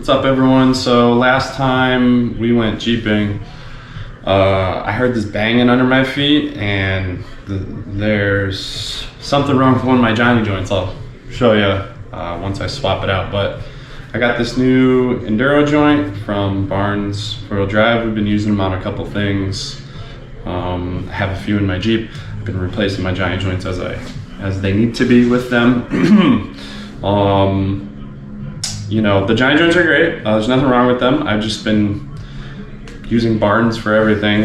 What's up, everyone? So last time we went jeeping, I heard this banging under my feet, and there's something wrong with one of my Johnny joints. I'll show you once I swap it out. But I got this new Enduro joint from Barnes 4-wheel drive. We've been using them on a couple things. I have a few in my Jeep. I've been replacing my Johnny joints as they need to be with them. You know, the Johnny joints are great. There's nothing wrong with them. I've just been using Barnes for everything,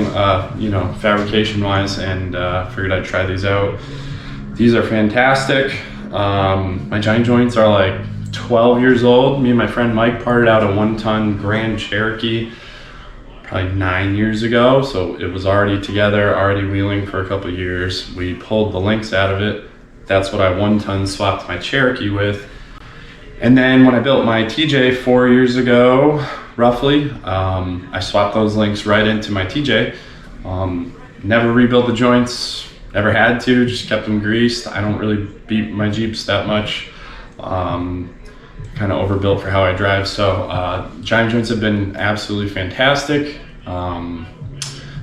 you know, fabrication wise, and figured I'd try these out. These are fantastic. My Johnny joints are like 12 years old. Me and my friend Mike parted out a 1-ton Grand Cherokee probably 9 years ago. So it was already together, already wheeling for a couple of years. We pulled the links out of it. That's what I 1-ton swapped my Cherokee with. And then when I built my TJ 4 years ago, roughly, I swapped those links right into my TJ. Never rebuilt the joints, never had to, just kept them greased. I don't really beat my Jeeps that much. Kind of overbuilt for how I drive. So Johnny joints have been absolutely fantastic.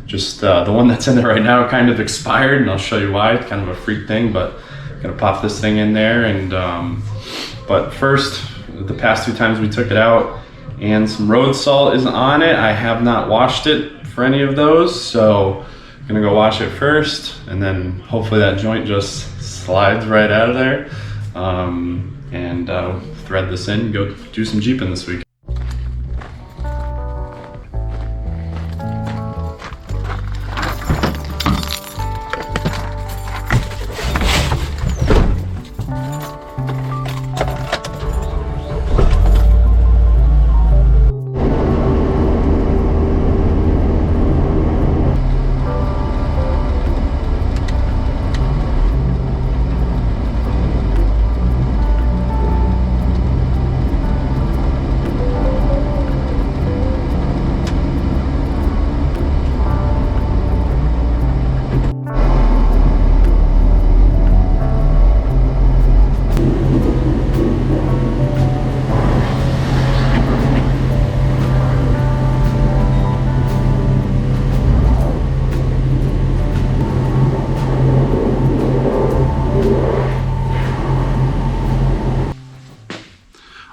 Just the one that's in there right now kind of expired, and I'll show you why. It's kind of a freak thing, but I'm gonna pop this thing in there. And but first, the past 2 times we took it out and some road salt is on it. I have not washed it for any of those, so I'm gonna go wash it first, and then hopefully that joint just slides right out of there. And thread this in and go do some Jeeping this week.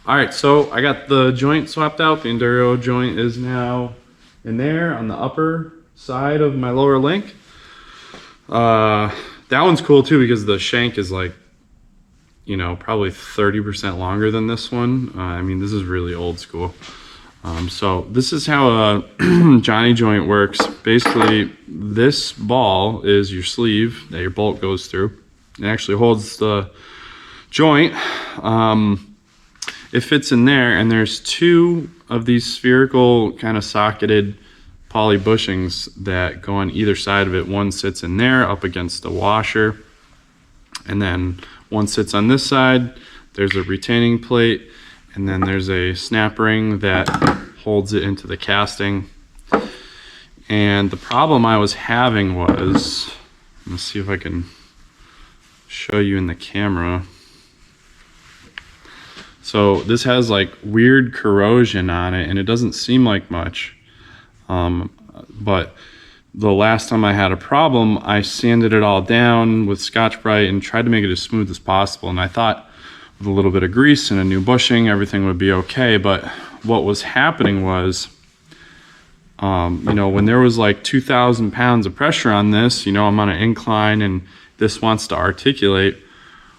All right, so I got the joint swapped out. The Enduro joint is now in there on the upper side of my lower link. That one's cool too because the shank is like, you know, probably 30% longer than this one. I mean, this is really old school. So this is how a Johnny joint works. Basically, this ball is your sleeve that your bolt goes through. It actually holds the joint. It fits in there, and there's 2 of these spherical kind of socketed poly bushings that go on either side of it. One sits in there up against the washer, and then one sits on this side. There's a retaining plate, and then there's a snap ring that holds it into the casting. And the problem I was having was, let's see if I can show you in the camera. So this has like weird corrosion on it, and it doesn't seem like much. But the last time I had a problem, I sanded it all down with Scotch-Brite and tried to make it as smooth as possible. And I thought with a little bit of grease and a new bushing, everything would be okay. But what was happening was, you know, when there was like 2,000 pounds of pressure on this, you know, I'm on an incline and this wants to articulate.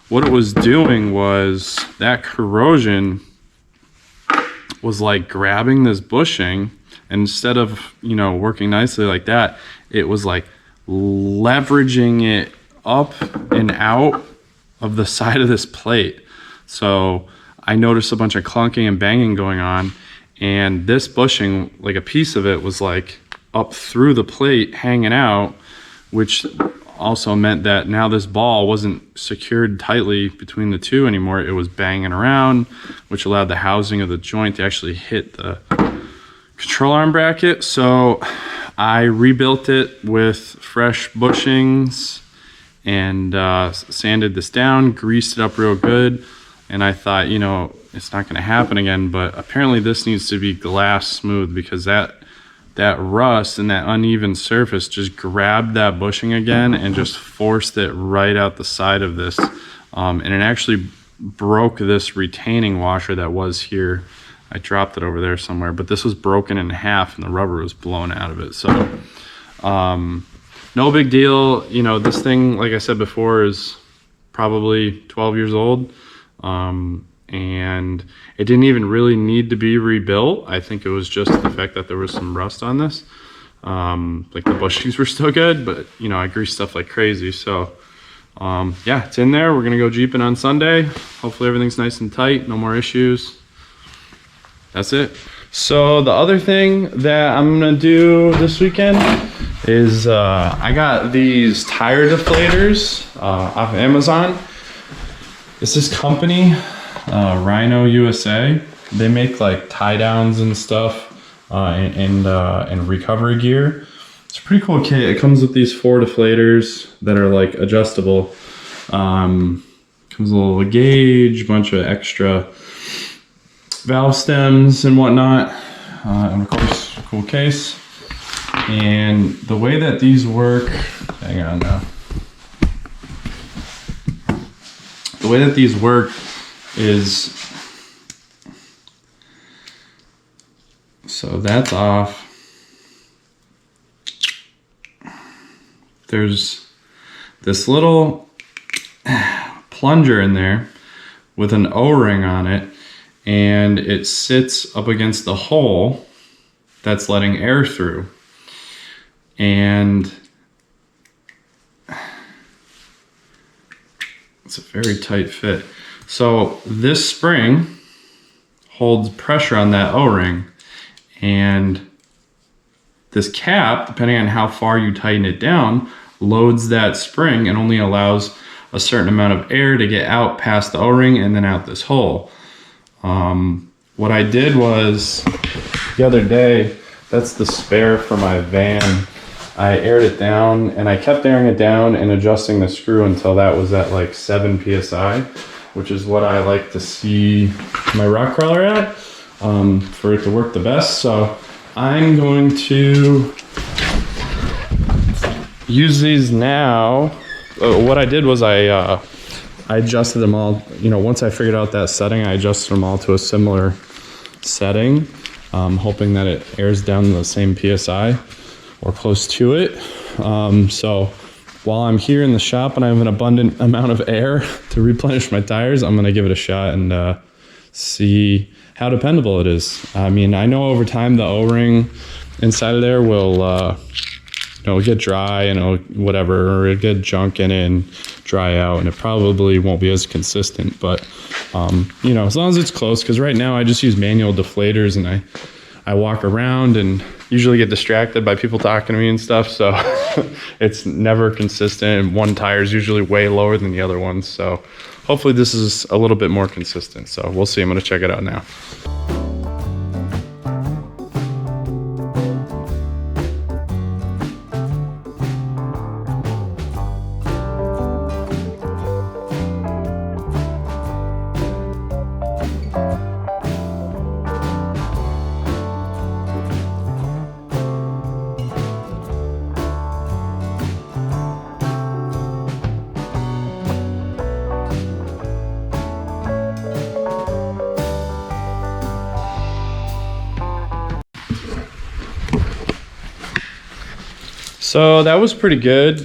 What it was doing was that corrosion was like grabbing this bushing, and instead of, you know, working nicely like that, it was like leveraging it up and out of the side of this plate. So I noticed a bunch of clunking and banging going on, and this bushing, like a piece of it was like up through the plate hanging out, which also meant that now this ball wasn't secured tightly between the 2 anymore. It was banging around, which allowed the housing of the joint to actually hit the control arm bracket. So I rebuilt it with fresh bushings and sanded this down, greased it up real good. And I thought, you know, it's not going to happen again. But apparently this needs to be glass smooth, because that rust and that uneven surface just grabbed that bushing again and just forced it right out the side of this. And it actually broke this retaining washer that was here. I dropped it over there somewhere, but this was broken in half and the rubber was blown out of it. So no big deal. You know, this thing, like I said before, is probably 12 years old. And it didn't even really need to be rebuilt. I think it was just the fact that there was some rust on this. Like the bushings were still good, but you know, I greased stuff like crazy. So yeah, it's in there. We're gonna go Jeeping on Sunday. Hopefully everything's nice and tight, no more issues. That's it. So the other thing that I'm gonna do this weekend is I got these tire deflators off of Amazon. It's this company, Rhino USA. They make like tie downs and stuff and recovery gear. It's a pretty cool kit. It comes with these 4 deflators that are like adjustable. Comes with a little gauge, bunch of extra valve stems and whatnot, and of course a cool case. And the way that these work, hang on now. The way that these work is, so that's off. There's this little plunger in there with an O-ring on it, and it sits up against the hole that's letting air through. And it's a very tight fit. So this spring holds pressure on that O-ring, and this cap, depending on how far you tighten it down, loads that spring and only allows a certain amount of air to get out past the O-ring and then out this hole. What I did was, the other day, that's the spare for my van. I aired it down, and I kept airing it down and adjusting the screw until that was at like 7 PSI, which is what I like to see my rock crawler at, for it to work the best. So I'm going to use these now. What I did was I adjusted them all. You know, once I figured out that setting, I adjusted them all to a similar setting, hoping that it airs down to the same PSI or close to it. So while I'm here in the shop and I have an abundant amount of air to replenish my tires, I'm gonna give it a shot and see how dependable it is. I mean, I know over time the O-ring inside of there will it'll get dry and it'll whatever, or it'll get junk in it and dry out, and it probably won't be as consistent. But you know, as long as it's close, because right now I just use manual deflators and I walk around and usually get distracted by people talking to me and stuff, so it's never consistent, and one tire is usually way lower than the other one. So hopefully this is a little bit more consistent. So we'll see. I'm gonna check it out now. So that was pretty good.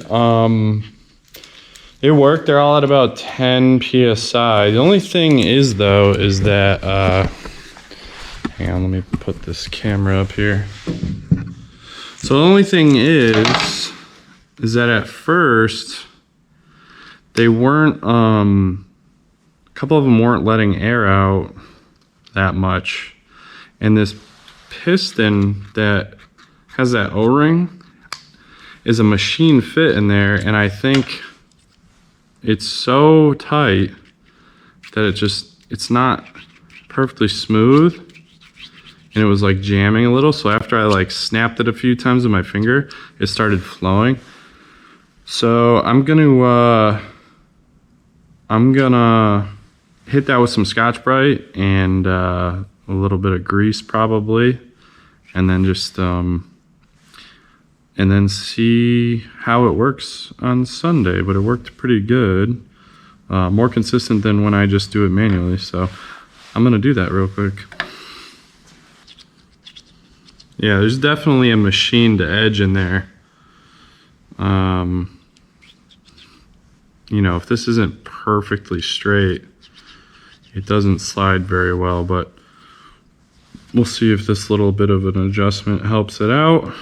It worked. They're all at about 10 PSI. The only thing is though, is that, hang on, let me put this camera up here. So the only thing is that at first they weren't, a couple of them weren't letting air out that much. And this piston that has that O-ring is a machine fit in there, and I think it's so tight that it's not perfectly smooth, and it was like jamming a little. So after I like snapped it a few times with my finger, it started flowing. So I'm gonna hit that with some Scotch-Brite and a little bit of grease probably, and then just and then see how it works on Sunday. But it worked pretty good, more consistent than when I just do it manually. So I'm gonna do that real quick. Yeah, there's definitely a machined edge in there. You know, if this isn't perfectly straight, it doesn't slide very well, but we'll see if this little bit of an adjustment helps it out.